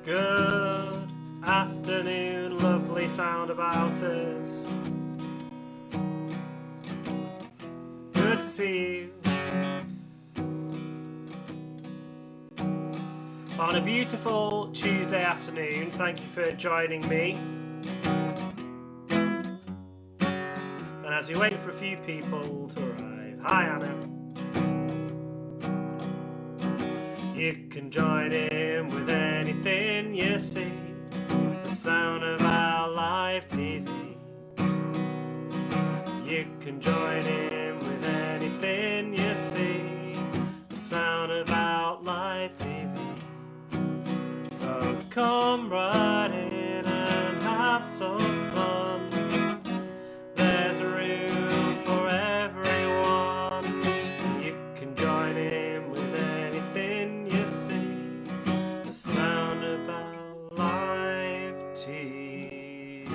Good afternoon, lovely sound about us. Good to see you. On a beautiful Tuesday afternoon, thank you for joining me. And as we wait for a few people to arrive, hi Anna. You can join in with anything you see, the sound of our live TV. You can join in with anything you see, the sound of our live TV. So come right in and have some fun. There's room for everyone. You can join in with anything you see, the sound of our live TV.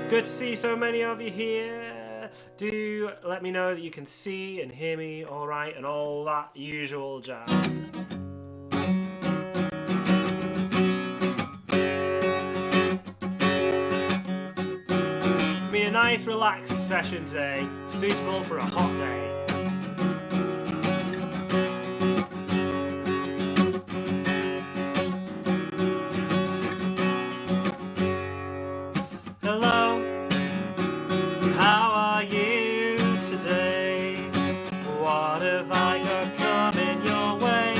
Good to see so many of you here. Do let me know that you can see and hear me all right and all that usual jazz. Be a nice relaxed session today, suitable for a hot day. Hello, how are you today? What have I got coming your way?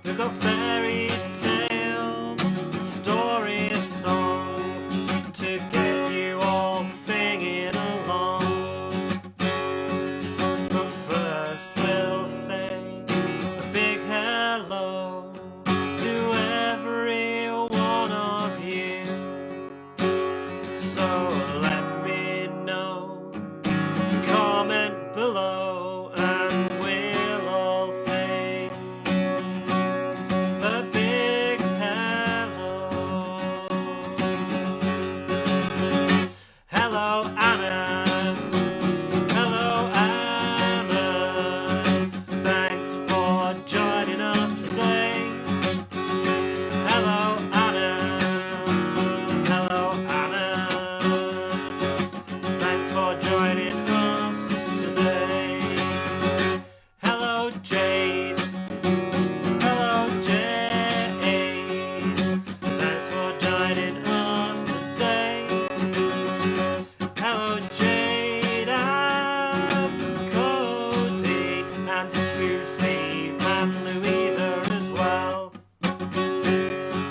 We've got fairy tales, stories, songs to get you all singing along. But first we'll say a big hello to every one of you. So let me know, comment below, and we'll all sing a big hello. Hello Anna, hello Anna, thanks for joining us today. Hello Anna, hello Anna, thanks for joining us today. Hello Jade, hello Jade, thanks for joining us today. Hello Jade and Cody and Sue, Steve and Louisa as well.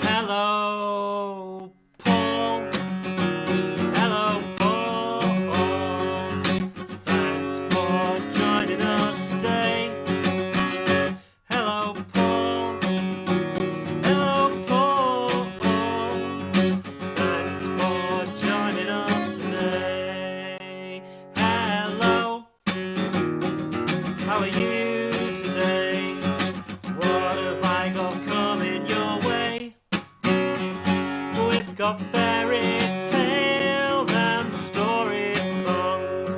Hello Paul, hello Paul, thanks for joining us today. Hello Paul, hello Paul, thanks for joining us today. Hello, how are you today? What have I got coming your way? We've got fairy tales and story songs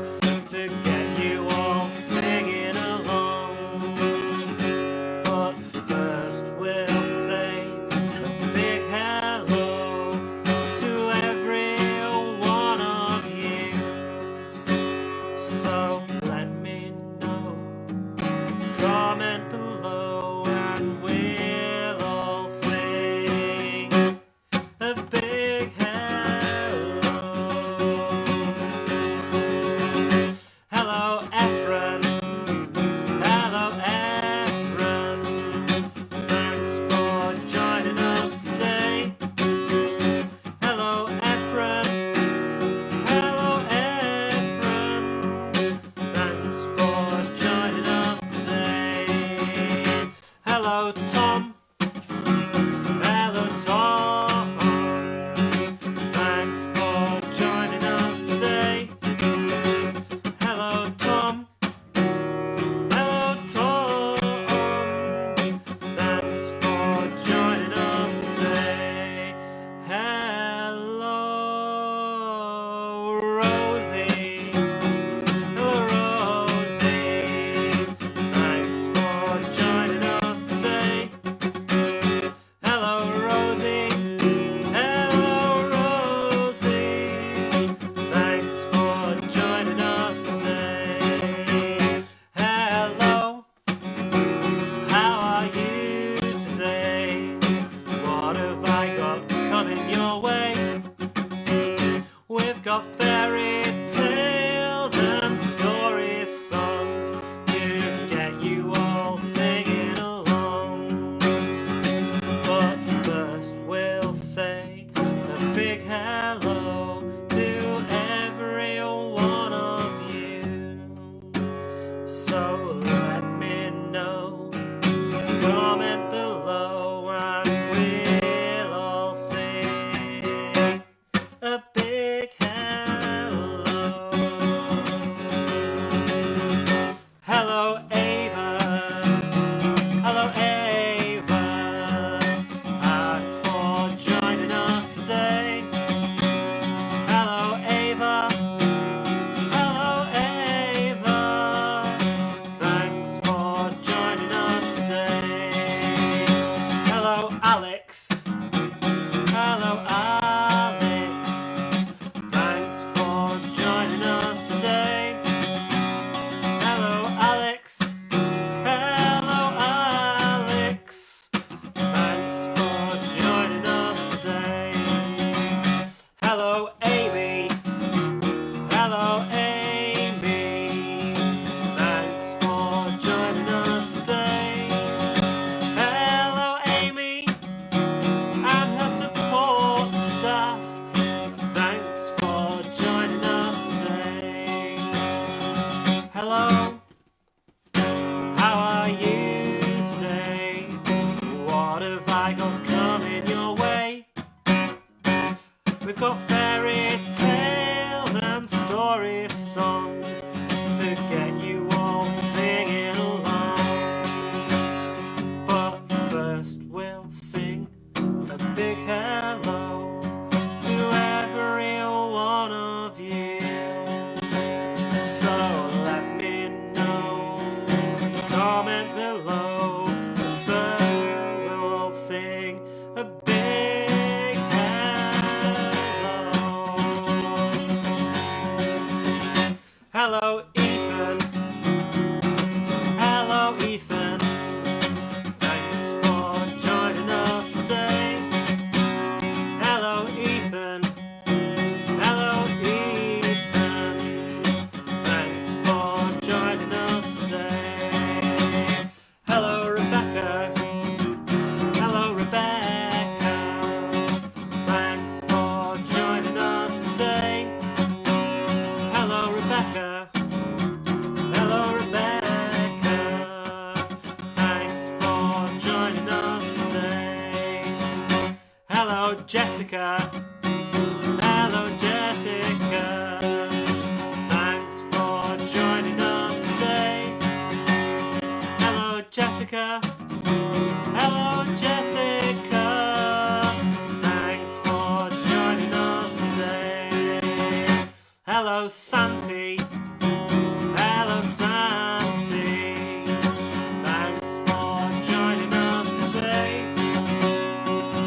to get you all singing along. But first we'll say a big hello to every one of you. So let me know, comment below, and we'll all sing a big hello. Hello Efren, hello Efren, thanks for joining us today. Hello Efren, hello Efren, thanks for joining us today. So let me know. Comment below and we'll all sing a big hello. Hello Ava. Hello Ava. Thanks for joining us today. Hello Ava. Hello Ava. Thanks for joining us today. Hello Alex. Hello Alex. Thanks for joining us today. Hello Alex. Hello Alex. Thanks for joining us today. Hello Amy. Hello Amy. Thanks for joining us today. Hello Amy and her support staff. Thanks for joining us today. Hello, how are you today? What have I got coming your way? We've got fairy tales and story songs to get you all singing along. But first we'll sing a big hello to every one of you. So let me know, comment below, but we'll all sing a big hello. Hello Ethan. Hello Ethan. Thanks for joining us today. Hello Ethan. Hello Ethan. Thanks for joining us today. Hello Rebecca. Hello Rebecca. Thanks for joining us today. Hello Rebecca. Hello Rebecca. Thanks for joining us today. Hello Jessica. Hello Jessica. Thanks for joining us today. Hello Jessica. Hello Jessica. Thanks for joining us today. Hello Santi. Hello Santi. Thanks for joining us today.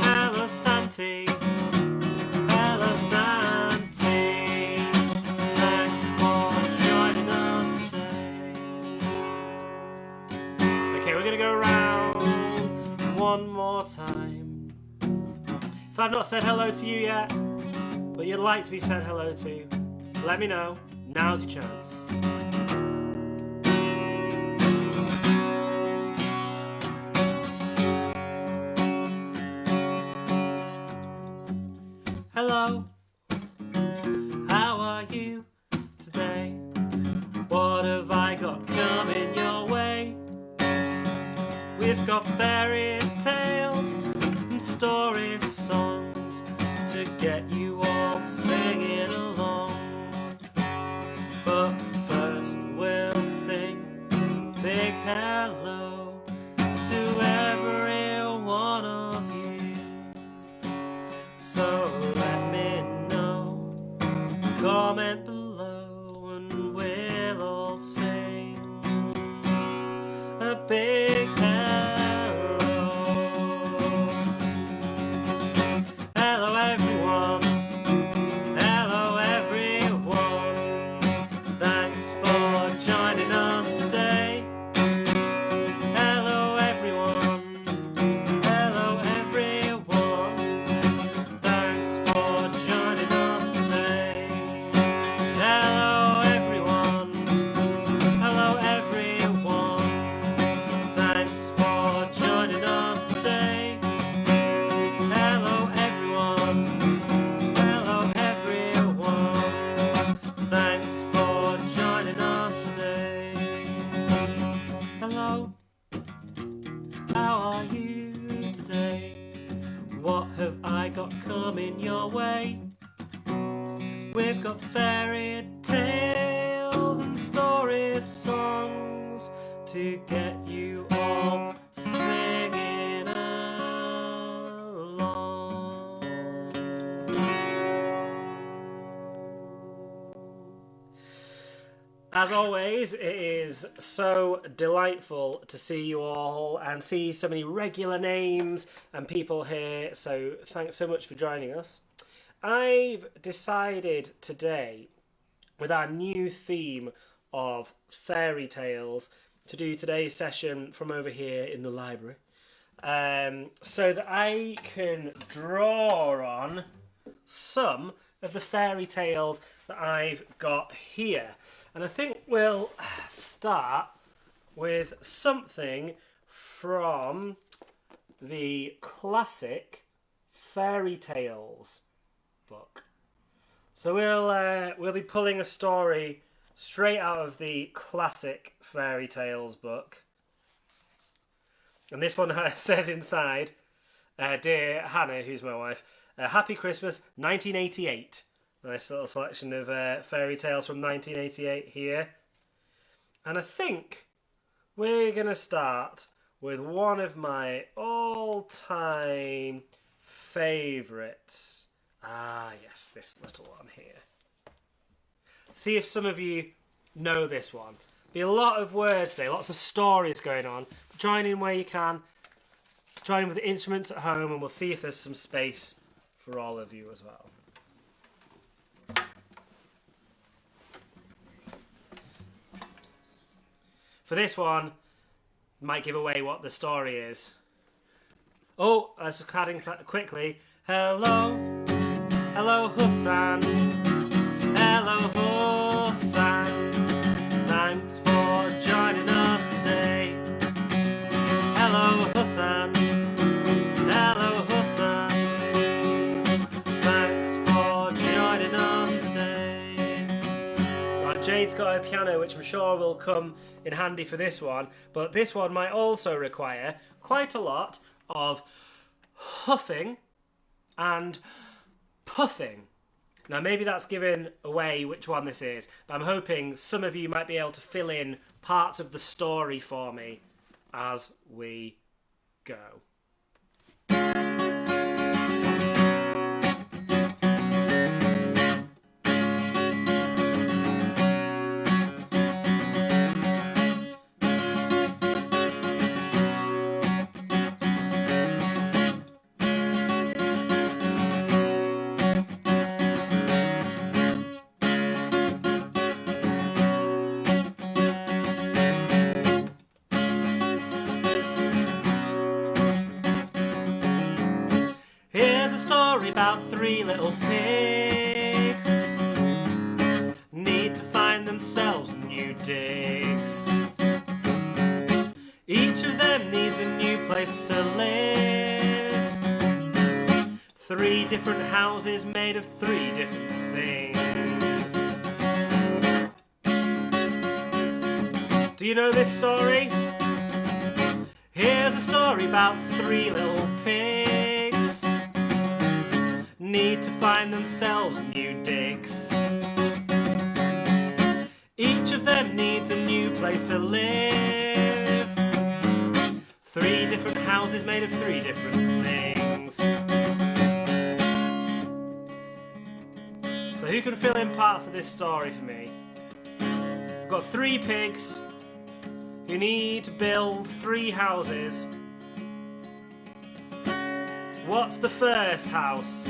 Hello Santi. Hello Santi. Thanks for joining us today. Okay, we're gonna go around one more time. If I've not said hello to you yet, but you'd like to be said hello to, let me know. Now's your chance. Hello, how are you today? What have I got coming your way? We've got fairy tales and story songs to get you all singing along. But first we'll sing big hello to every one of you. So let me know, comment below and we'll all sing a big hello. Hello everyone. Hello everyone. Thanks for joining us today. Hello everyone. Hello everyone. Thanks for joining us today. Hello everyone. Hello everyone. got coming your way. We've got fairy tales and stories, songs to get you all singing along. As always, it is so delightful to see you all and see so many regular names and people here, so thanks so much for joining us. I've decided today, with our new theme of fairy tales, to do today's session from over here in the library, so that I can draw on some of the fairy tales that I've got here. And I think we'll start with something from the classic fairy tales book. So we'll be pulling a story straight out of the classic fairy tales book. And this one says inside, Dear Hannah, who's my wife, Happy Christmas 1988. Nice little selection of fairy tales from 1988 here. And I think we're going to start with one of my all-time favourites. Ah, yes, this little one here. See if some of you know this one. Be a lot of words today, lots of stories going on. Join in where you can. Join in with the instruments at home, and we'll see if there's some space for all of you as well. For this one, might give away what the story is. Oh, I was just adding quickly. Hello, hello Hassan, hello Hassan. Thanks for joining us today. Hello Hassan, hello Hassan. Thanks for joining us today. Right, Jade's got a piano, which I'm sure will come in handy for this one, but this one might also require quite a lot of huffing and puffing. Now maybe that's giving away which one this is, but I'm hoping some of you might be able to fill in parts of the story for me as we go. About three little pigs need to find themselves new digs. Each of them needs a new place to live. Three different houses made of three different things. Do you know this story? Here's a story about three little pigs need to find themselves new digs. Each of them needs a new place to live. Three different houses made of three different things. So who can fill in parts of this story for me? We've got three pigs who need to build three houses. What's the first house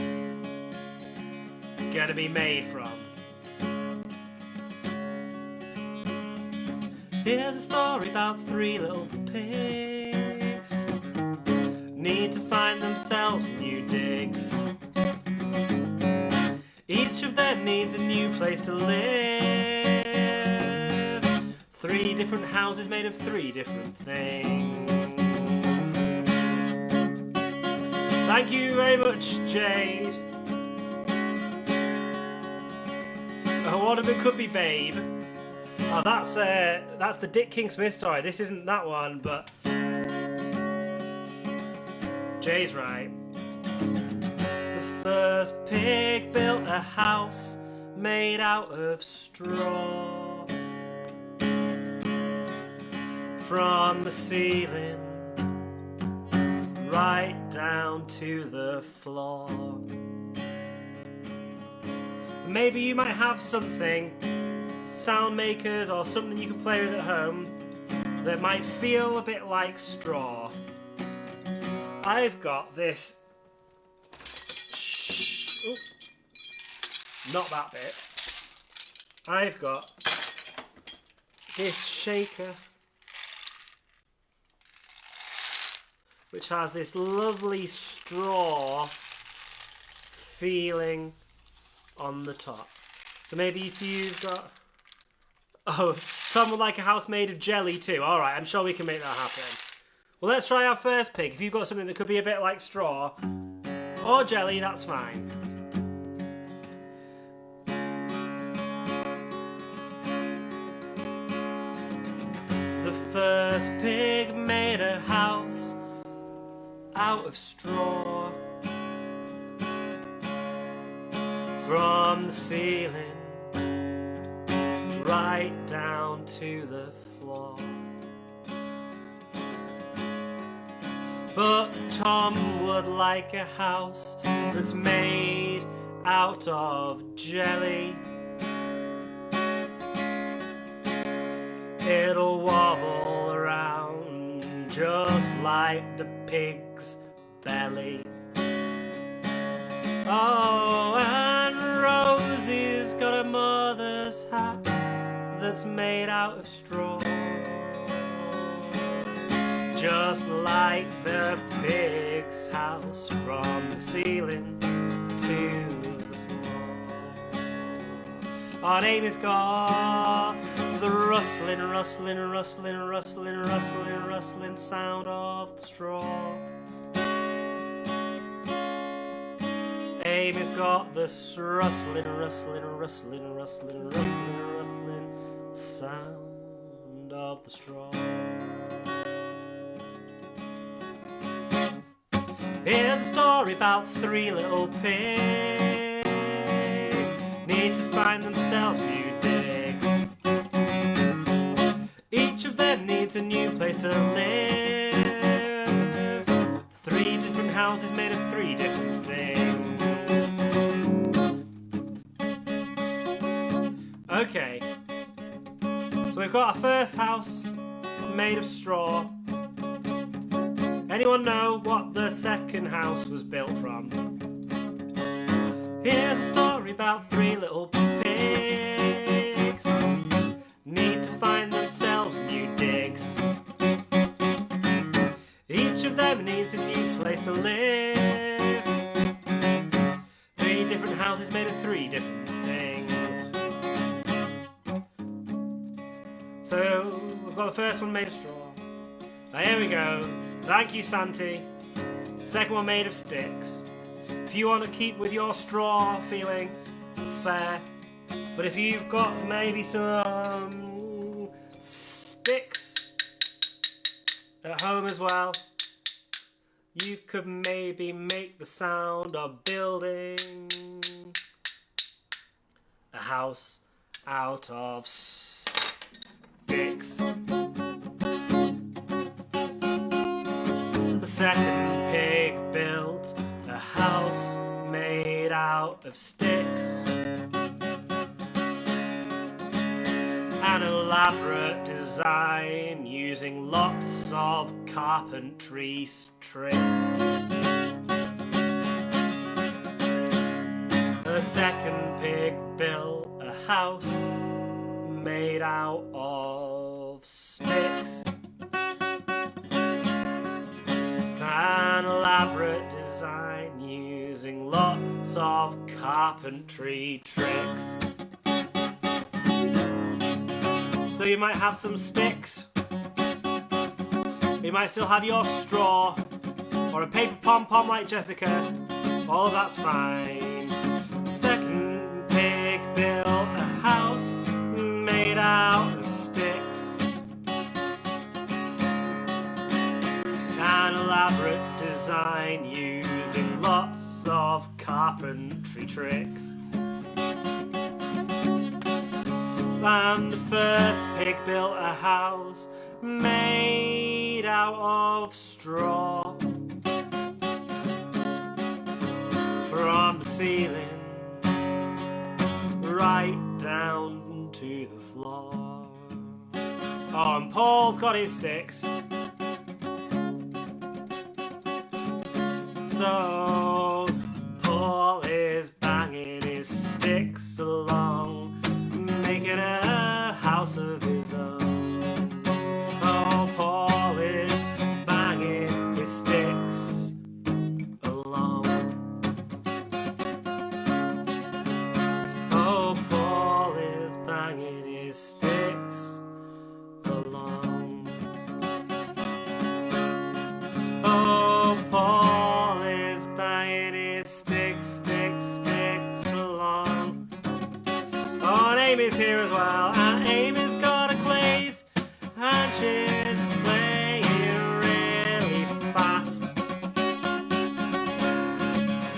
gonna be made from? Here's a story about three little pigs need to find themselves new digs. Each of them needs a new place to live. Three different houses made of three different things. Thank you very much, Jade. One of them could be Babe. Oh, that's the Dick King Smith story. This isn't that one, but Jay's right. The first pig built a house made out of straw. From the ceiling right down to the floor. Maybe you might have something, sound makers or something you can play with at home, that might feel a bit like straw. I've got this. Not that bit. I've got this shaker, which has this lovely straw feeling on the top. So maybe if you've got... Oh, Tom would like a house made of jelly too. Alright, I'm sure we can make that happen. Well, let's try our first pig. If you've got something that could be a bit like straw or jelly, that's fine. The first pig made a house out of straw. From the ceiling right down to the floor. But Tom would like a house that's made out of jelly. It'll wobble around just like the pig's belly. Oh, and Rosie's got a mother's hat that's made out of straw. Just like the pig's house, from the ceiling to the floor. Our name is God. The rustling, rustling, rustling, rustling, rustling, rustling sound of the straw. Amy's got this rustling, rustling, rustling, rustling, rustling, rustling sound of the straw. Here's a story about three little pigs need to find themselves new digs. Each of them needs a new place to live. Three different houses made of three different things. Okay, so we've got our first house made of straw. Anyone know what the second house was built from? Here's a story about three little pigs need to find themselves new digs. Each of them needs a new place to live. Three different houses made of three different things. So we've got the first one made of straw. Now here we go. Thank you, Santi. Second one made of sticks. If you want to keep with your straw feeling, fair. But if you've got maybe some sticks at home as well, you could maybe make the sound of building a house out of sticks. The second pig built a house made out of sticks. An elaborate design using lots of carpentry tricks. The second pig built a house made out of sticks. An elaborate design using lots of carpentry tricks. So you might have some sticks, you might still have your straw, or a paper pom-pom like Jessica. All of that's fine. Second pig built a house made out of sticks. An elaborate design using lots lots of carpentry tricks. And the first pig built a house made out of straw. From the ceiling right down to the floor. Oh, and Paul's got his sticks. So Paul is banging his sticks along, making a house of his own. Oh, Paul is banging his sticks along. Oh, Paul is banging his sticks along. Oh, Paul is banging his sticks along. Oh, and Amy's here as well, and Amy's got a claves, and she's playing really fast.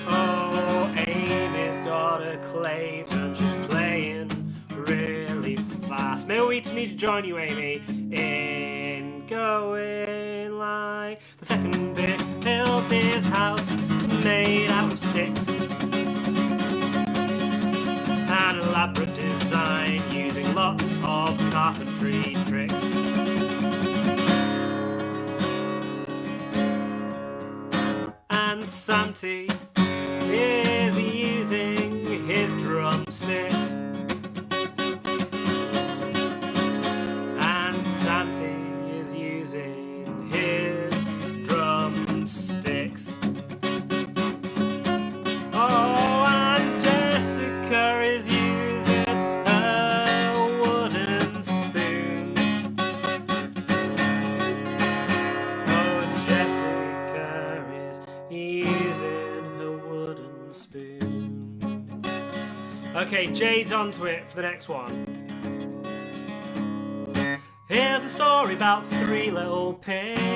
Oh, Amy's got a claves, and she's playing really fast. Maybe we need to join you, Amy, in going like the second bit. Built his house made out of sticks. An elaborate design using lots of carpentry tricks. And Santi is using his drumsticks. And Santi is using his drumsticks. Oh, and Jessica is using a wooden spoon. Oh, Jessica is using her wooden spoon. Okay, Jade's onto it for the next one. Here's a story about 3 little pigs.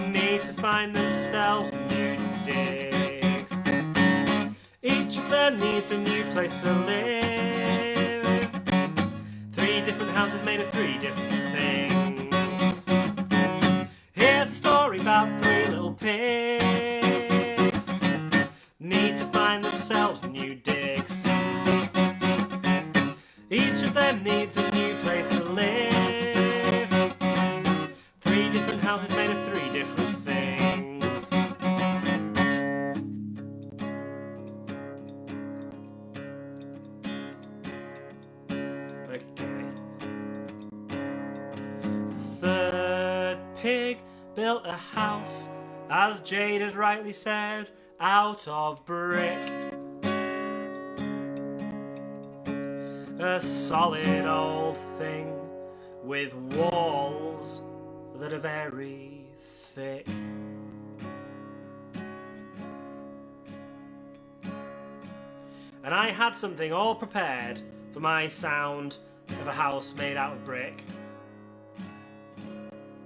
Need to find themselves new digs. Each of them needs a new place to live. 3 different houses made of 3 different things. Here's a story about 3 little pigs. Need to find themselves new digs. Each of them needs a new place to live. 3 different houses made of 3 different things. Okay. Third pig built a house, as Jade has rightly said, out of brick. A solid old thing with walls that are very thick. And I had something all prepared for my sound of a house made out of brick.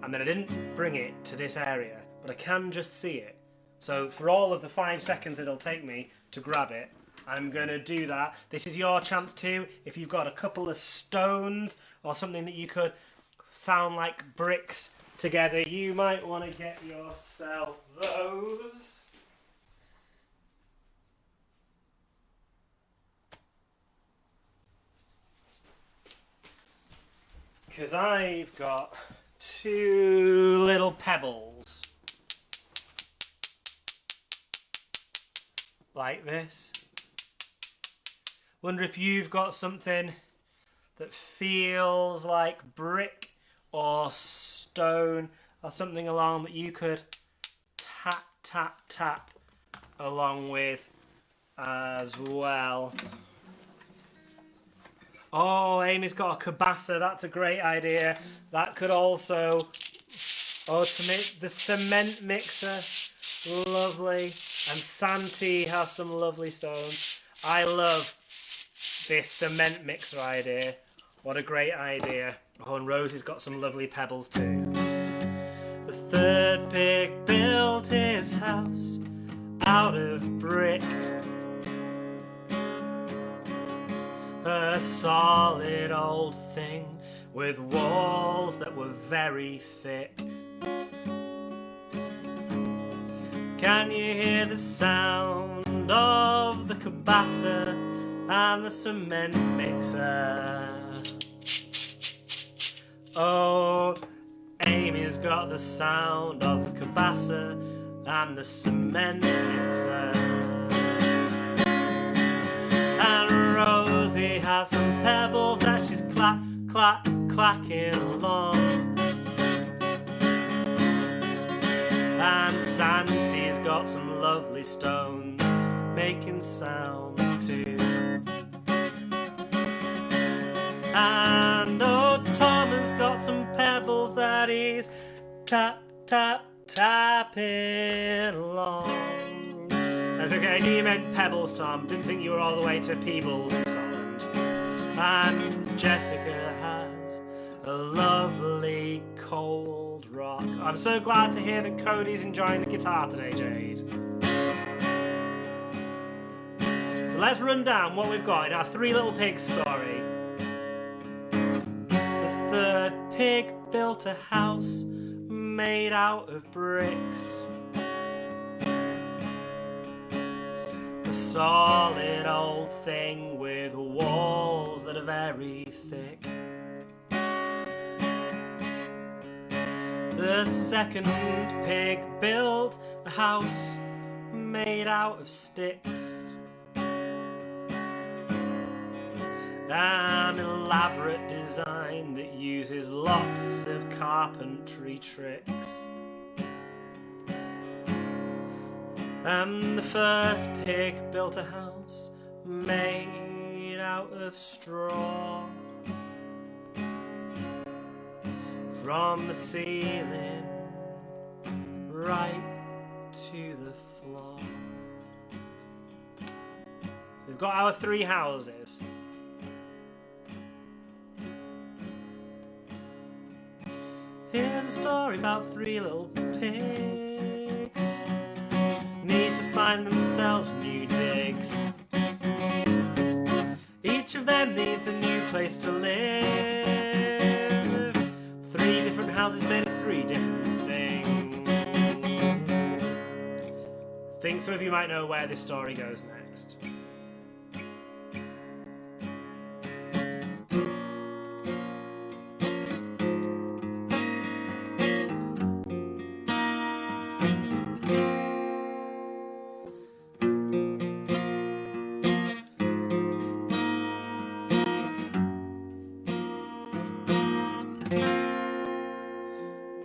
And then I didn't bring it to this area, but I can just see it. So for all of the 5 seconds it'll take me to grab it, I'm going to do that. This is your chance too. If you've got a couple of stones or something that you could sound like bricks together, you might want to get yourself those. Because I've got 2 little pebbles. Like this. Wonder if you've got something that feels like brick or stone or something along that you could tap, tap, tap along with as well. Oh, Amy's got a cabasa. That's a great idea. That could also... Oh, to make the cement mixer. Lovely. And Santi has some lovely stones. I love this cement mixer idea. What a great idea. Oh, and Rosie's got some lovely pebbles too. The third pig built his house out of brick, a solid old thing with walls that were very thick. Can you hear the sound of the cabasa and the cement mixer? Oh, Amy's got the sound of the cabasa and the cement mixer. And Rosie has some pebbles that she's clacking along. And Santy's got some lovely stones making sounds too. And oh, Tom has got some pebbles that he's tapping along. That's okay, I knew you meant pebbles, Tom. Didn't think you were all the way to Peebles in Scotland. And Jessica has a lovely cold rock. I'm so glad to hear that Cody's enjoying the guitar today, Jade. So let's run down what we've got in our Three Little Pigs story. The third pig built a house made out of bricks, a solid old thing with walls that are very thick. The second pig built a house made out of sticks, an elaborate design that uses lots of carpentry tricks. And the first pig built a house made out of straw, from the ceiling right to the floor. We've got our three houses. Here's a story about three little pigs, need to find themselves new digs. Each of them needs a new place to live. Three different houses made of three different things. I think some of you might know where this story goes next.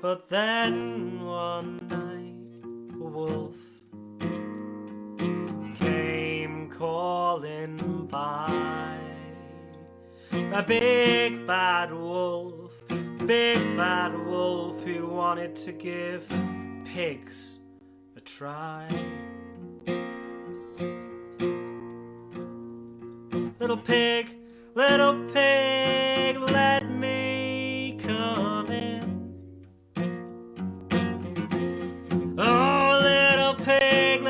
But then one night a wolf came calling by. A big bad wolf who wanted to give pigs a try. Little pig, let me come in. Oh, little pig,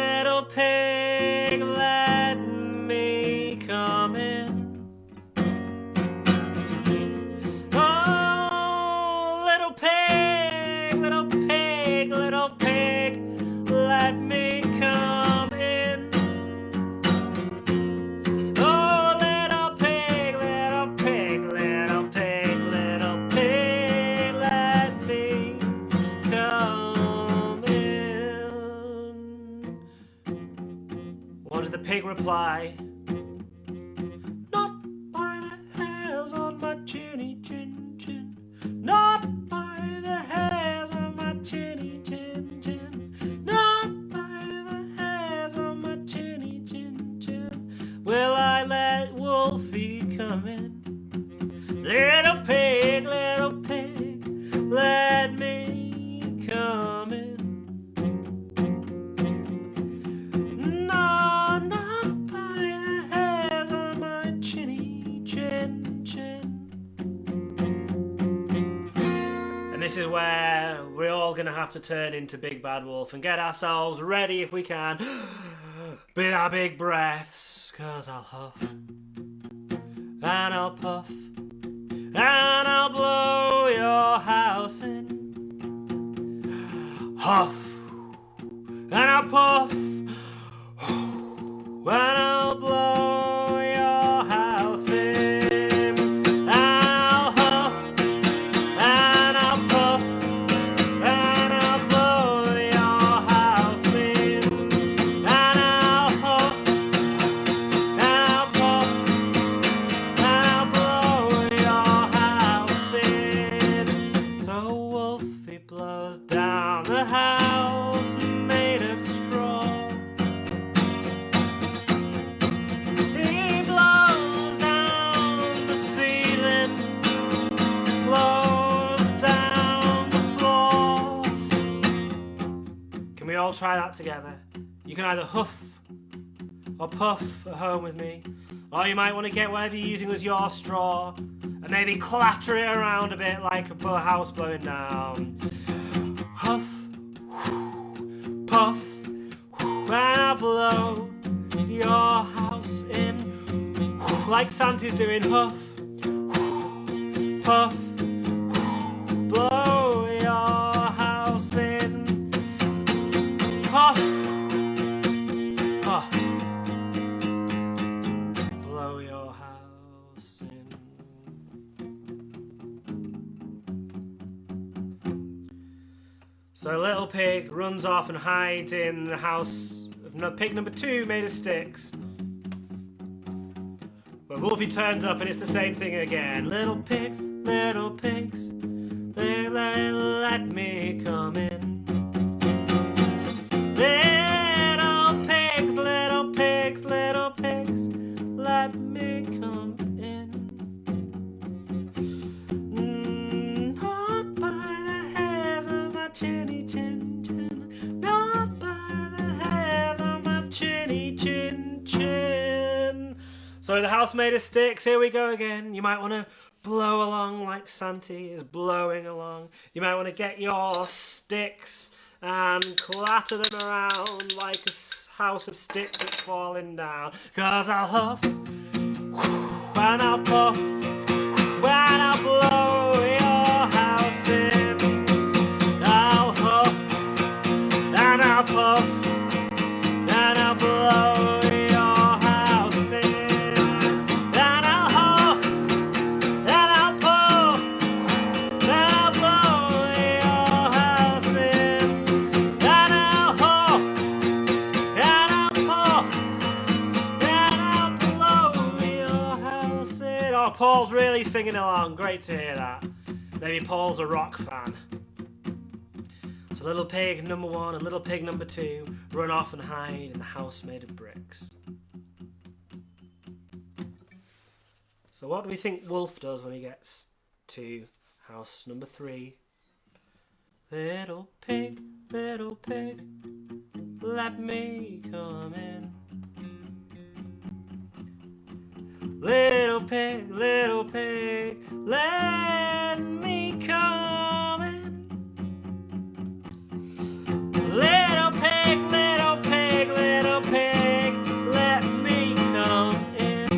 let me come in. Oh, little pig, let me come in. Oh, little pig, let me come in. What did the pig reply? Not by the hairs on my chinny chin chin. Not by the hairs on my chinny chin chin. Not by the hairs on my chinny chin chin. Will I let Wolfie come in? Little pig, let me come in. No, not by the And this is where we're all going to have to turn into Big Bad Wolf and get ourselves ready if we can with our big breaths. 'Cause I'll huff and I'll puff and I'll blow your house in. Huff and I'll puff and I'll blow your house in. I'll huff and I'll puff and I'll blow your house in. And I'll huff and I'll puff and I'll blow your house in. So Wolfie blows down the house made of straw. He blows down the ceiling, blows down the floor. Can we all try that together? You can either huff or puff at home with me, or you might want to get whatever you're using as your straw and maybe clatter it around a bit like a house blowing down. Huff, puff, and I blow your house in, like Santa's doing. Huff, puff, blow your house in. Puff, puff, blow your house in. So Little Pig runs off and hides in the house of pig number 2 made of sticks. But Wolfie turns up and it's the same thing again. Little pigs, let me come in. Little pigs, let me come in. Not by the hairs of my chinny chin chin. Not by the hairs of my chinny chin chin. So the house made of sticks, here we go again. You might want to blow along like Santy is blowing along. You might want to get your sticks and clatter them around like a house of sticks that's falling down. 'Cause I'll huff and I'll puff and I'll blow your house in. I'll huff and I'll puff and I'll blow your house in. And I'll huff and I'll puff and I'll blow your house in. And I'll huff and I'll puff and I'll blow your house in. Oh, Paul's really singing along. Great to hear that. Maybe Paul's a rock fan. So Little Pig number 1 and Little Pig number 2 run off and hide in the house made of bricks. So what do we think Wolf does when he gets to house number 3? Little pig, let me come in. Little pig, let me come in. Little pig, let me come in.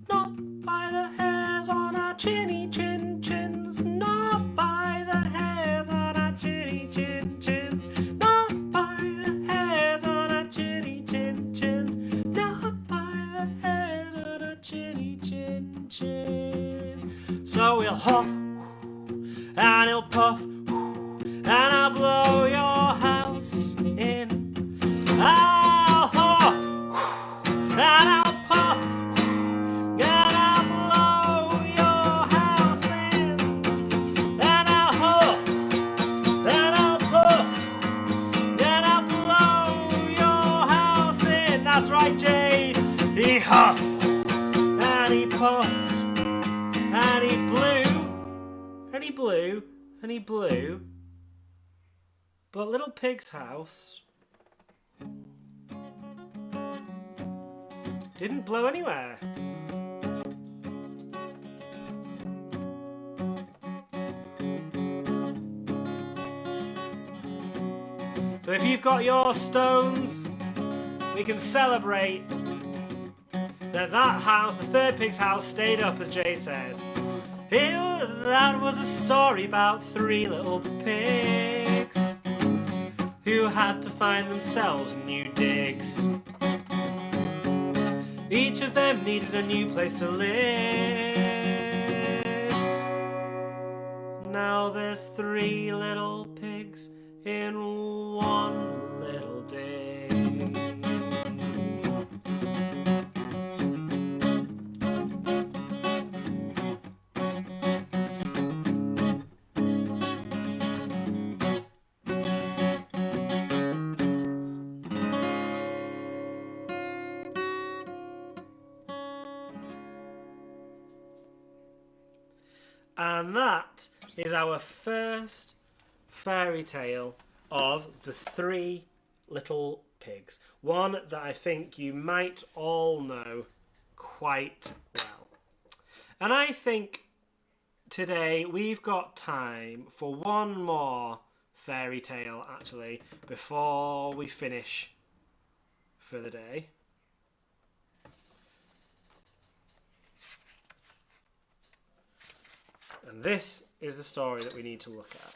Not by the hairs on our chinny chin chins. Not by the hairs on our chinny chin chins. Not by the hairs on our chinny chin chins. Not by the hairs on our chinny chin chins. So we'll huff and he'll puff and I'll blow your house in. I'll huff and I'll puff and I'll blow your house in. And I'll huff and I'll puff and I'll blow your house in. That's right, Jay. He huffed and he puffed and he blew and he blew and he blew. But Little Pig's house didn't blow anywhere. So if you've got your stones, we can celebrate that house, the third pig's house, stayed up, as Jade says. That was a story about three little pigs who had to find themselves new digs. Each of them needed a new place to live. Now there's three little pigs in one little dig. And that is our first fairy tale of the three little pigs. One that I think you might all know quite well. And I think today we've got time for one more fairy tale, actually, before we finish for the day. And this is the story that we need to look at.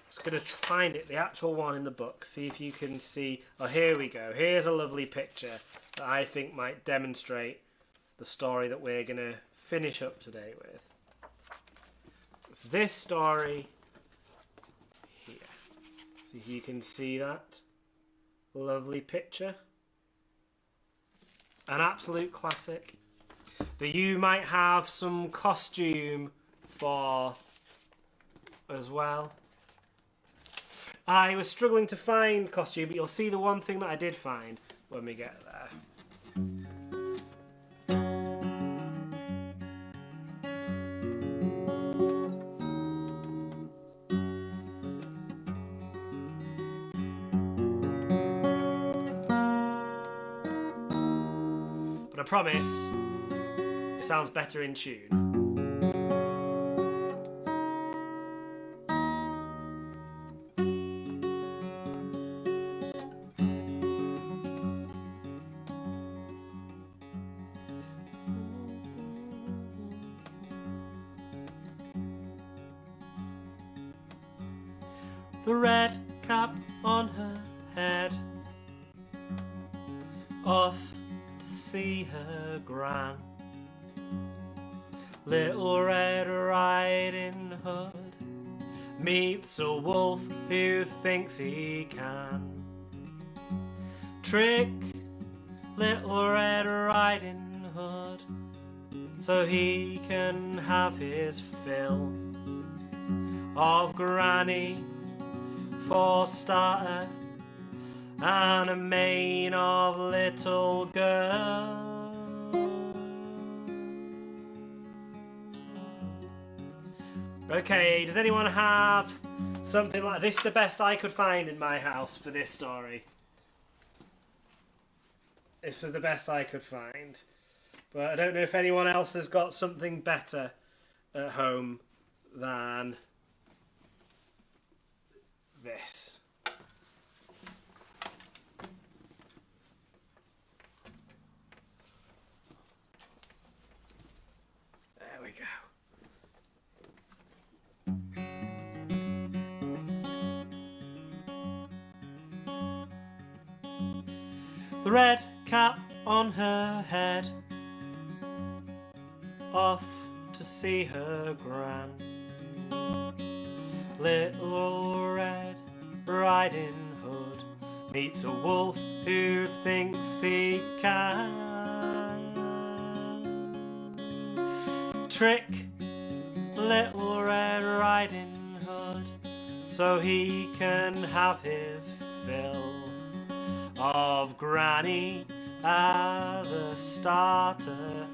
Just going to find it, the actual one in the book, see if you can see. Oh, here we go. Here's a lovely picture that I think might demonstrate the story that we're going to finish up today with. It's this story here. See if you can see that lovely picture. An absolute classic that you might have some costume for as well. I was struggling to find costume, but you'll see the one thing that I did find when we get there. But I promise it sounds better in tune. The red cap on her head, off to see her gran. Little Red Riding Hood meets a wolf who thinks he can trick Little Red Riding Hood so he can have his fill of Granny for starter and a mane of little girl. Okay, does anyone have something like this? The best I could find in my house for this story. This was the best I could find. But I don't know if anyone else has got something better at home than this. There we go. The red cap on her head, off to see her gran. Little Red Riding Hood meets a wolf who thinks he can trick Little Red Riding Hood so he can have his fill of Granny as a starter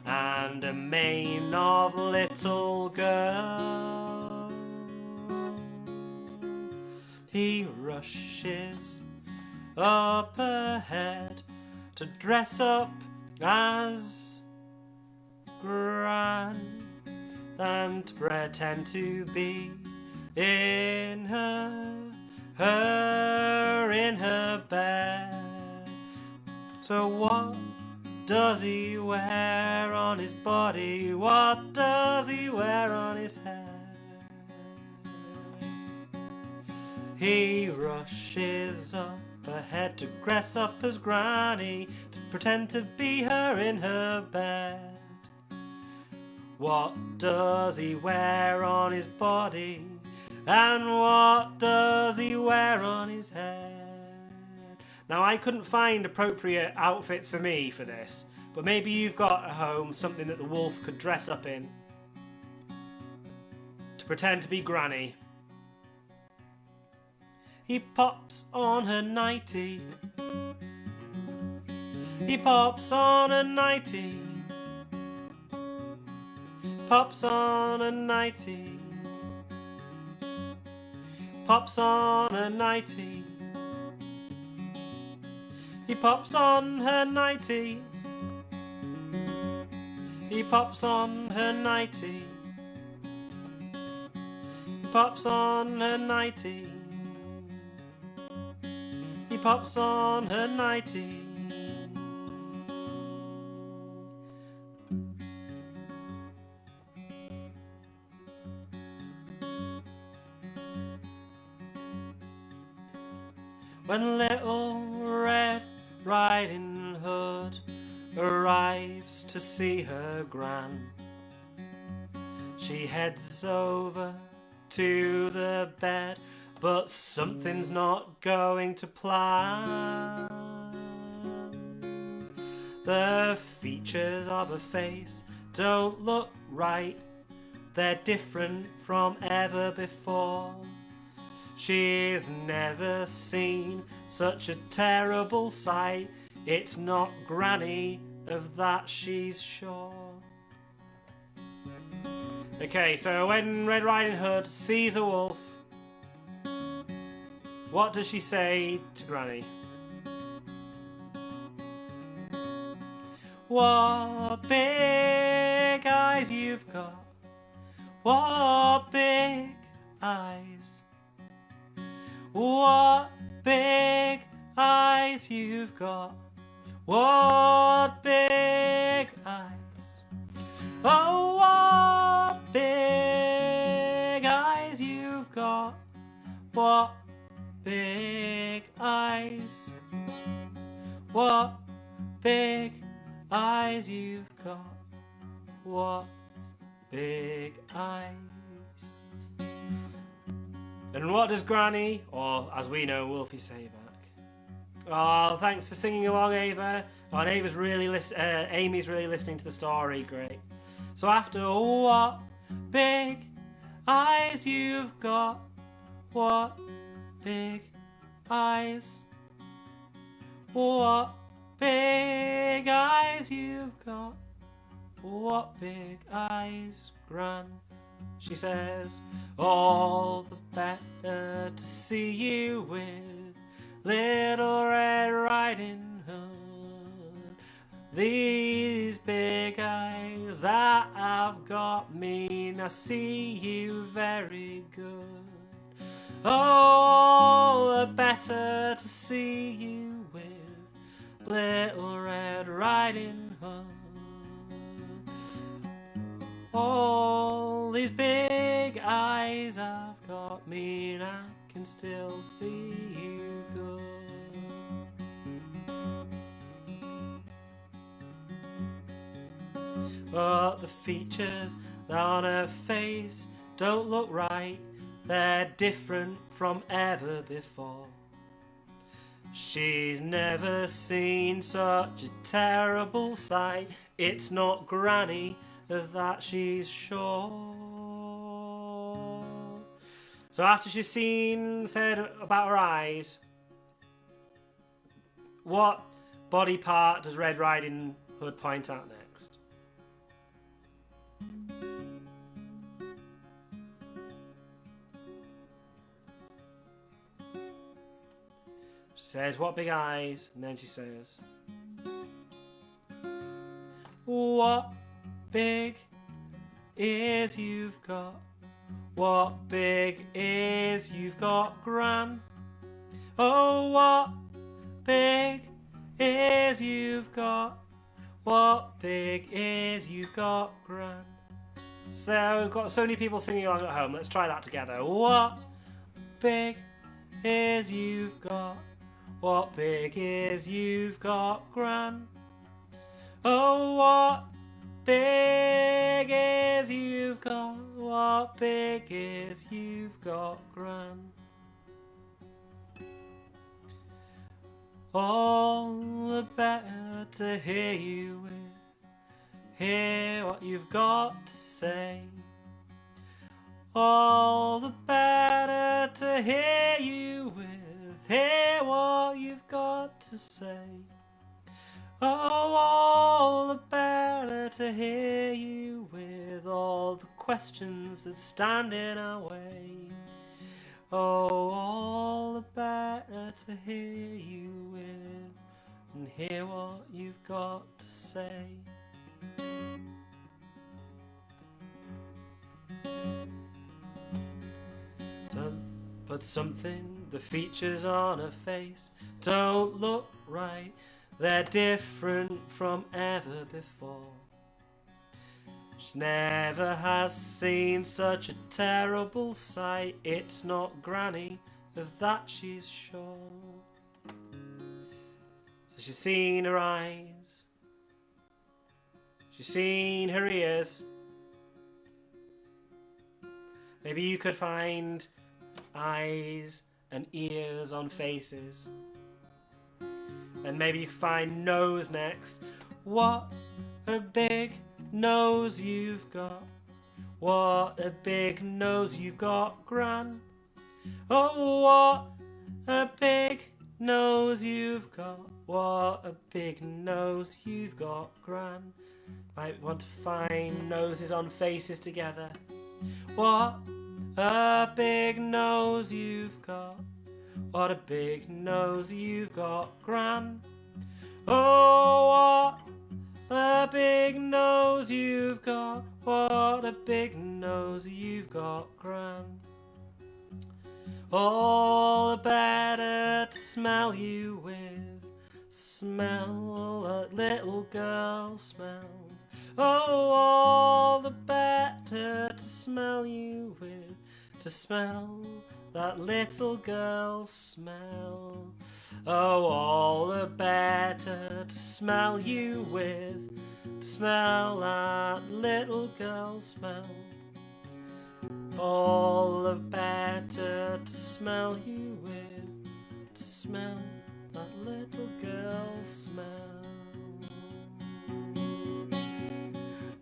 and a mane of little girl. He rushes up ahead to dress up as Gran and pretend to be in her her in her bed. So what does he wear on his body? What does he wear on his head? He rushes up ahead to dress up as Granny, to pretend to be her in her bed. What does he wear on his body? And what does he wear on his head? Now, I couldn't find appropriate outfits for me for this, but maybe you've got at home something that the wolf could dress up in to pretend to be Granny. He pops on her nightie. He pops on a nightie. Pops on a nightie. Pops on a nightie. He pops on her nightie. He pops on her nightie. He pops on her nightie. He pops on her nightie. When Little Red Riding Hood arrives to see her gran, she heads over to the bed, but something's not going to plan. The features of her face don't look right, they're different from ever before. She's never seen such a terrible sight, it's not Granny, of that she's sure. Okay, so when Red Riding Hood sees the wolf, what does she say to Granny? What big eyes you've got, what big eyes. What big eyes you've got, what big eyes. Oh, what big eyes you've got, what big eyes. What big eyes you've got, what big eyes. And what does Granny, or as we know, Wolfie, say back? Oh, thanks for singing along, Ava. Oh, and Amy's really listening to the story. Great. So after what big eyes you've got, what big eyes. What big eyes you've got, what big eyes, Gran. She says, all the better to see you with Little Red Riding Hood. These big eyes that I've got mean I see you very good. All the better to see you with Little Red Riding Hood. All these big eyes I've got mean I can still see you good. But the features on her face don't look right, they're different from ever before. She's never seen such a terrible sight, it's not Granny, of that she's sure. So after she's said about her eyes, what body part does Red Riding Hood point out next? She says, what big eyes? And then she says, what big ears you've got, what big ears you've got, Gran. Oh, what big ears you've got. What big ears you've got, Gran. So we've got so many people singing along at home. Let's try that together. What big ears you've got. What big ears you've got, Gran. Oh, what big ears you've got. What big ears you've got, Gran. All the better to hear you with. Hear what you've got to say. All the better to hear you with. Hear what you've got to say. Oh, all the better to hear you with all the questions that stand in our way. Oh, all the better to hear you with and hear what you've got to say. But something, the features on her face don't look right. They're different from ever before. She never has seen such a terrible sight. It's not Granny, of that she's sure. So she's seen her eyes, she's seen her ears. Maybe you could find eyes and ears on faces. And maybe you could find nose next. What a big nose you've got. What a big nose you've got, Gran. Oh, what a big nose you've got. What a big nose you've got, Gran. Might want to find noses on faces together. What a big nose you've got. What a big nose you've got, Gran. Oh, what a big nose you've got. What a big nose you've got, Gran. All the better to smell you with. Smell that little girl smell. Oh, all the better to smell you with. To smell that little girl smell. Oh, all the better to smell you with. To smell that little girl smell. All the better to smell you with. To smell that little girl smell.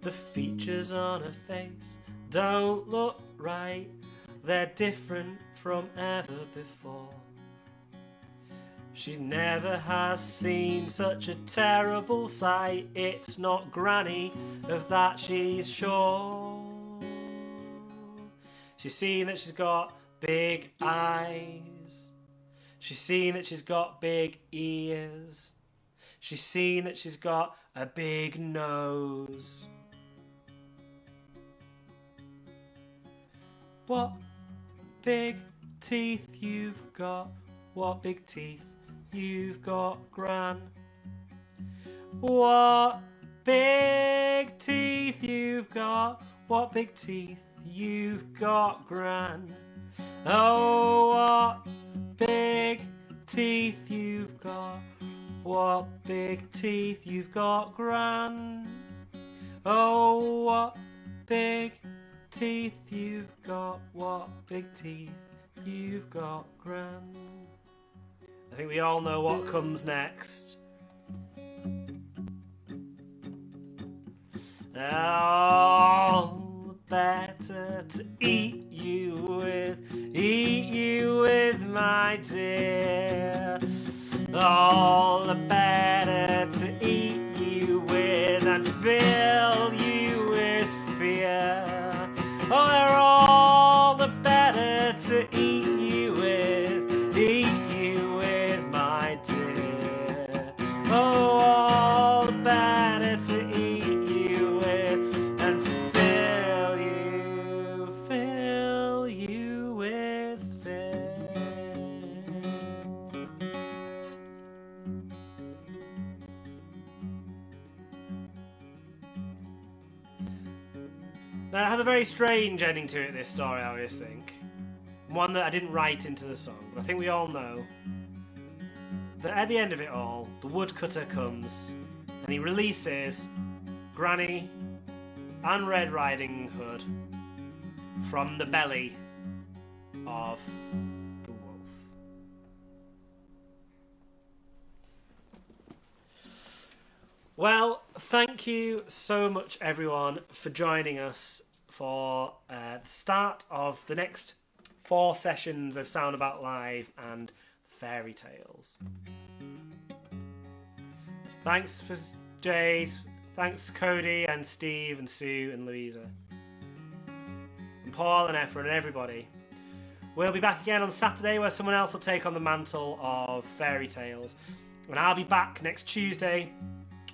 The features on her face don't look right. They're different from ever before. She never has seen such a terrible sight. It's not Granny, of that she's sure. She's seen that she's got big eyes. She's seen that she's got big ears. She's seen that she's got a big nose. What big teeth you've got. What big teeth you've got, Gran. What big teeth you've got. What big teeth you've got, Gran. Oh, what big teeth you've got. What big teeth you've got, Gran. Oh, what big teeth you've got. What big teeth you've got, Gran. I think we all know what comes next. All better to eat you with, my dear. All the better to eat you with and fill you with fear. Oh, they're all the better to eat you with, my dear. Oh, all the better to eat you with and fill Now, it has a very strange ending to it, this story, I always think. One that I didn't write into the song, but I think we all know that at the end of it all, the woodcutter comes and he releases Granny and Red Riding Hood from the belly of the wolf. Well, thank you so much, everyone, for joining us for the start of the next 4 sessions of Soundabout Live and Fairy Tales. Thanks for Jade, thanks Cody and Steve and Sue and Louisa. And Paul and Efren and everybody. We'll be back again on Saturday where someone else will take on the mantle of Fairy Tales. And I'll be back next Tuesday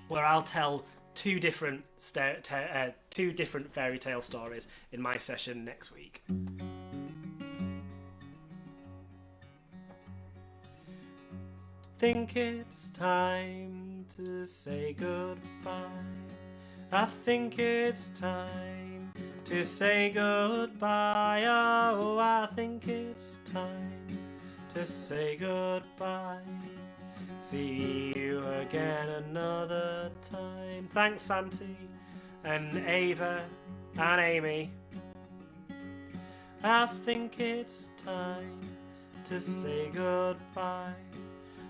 where I'll tell 2 different fairy tale stories in my session next week. Think it's time to say goodbye. I think it's time to say goodbye. Oh, I think it's time to say goodbye. See you again another time. Thanks, Santi and Ava and Amy. I think it's time to say goodbye.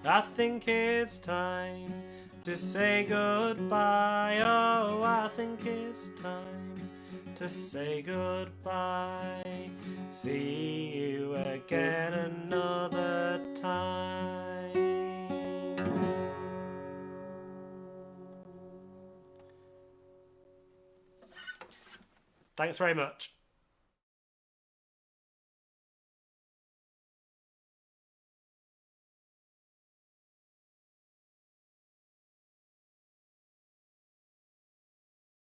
I think it's time to say goodbye. Oh, I think it's time to say goodbye. See you again another time. Thanks very much.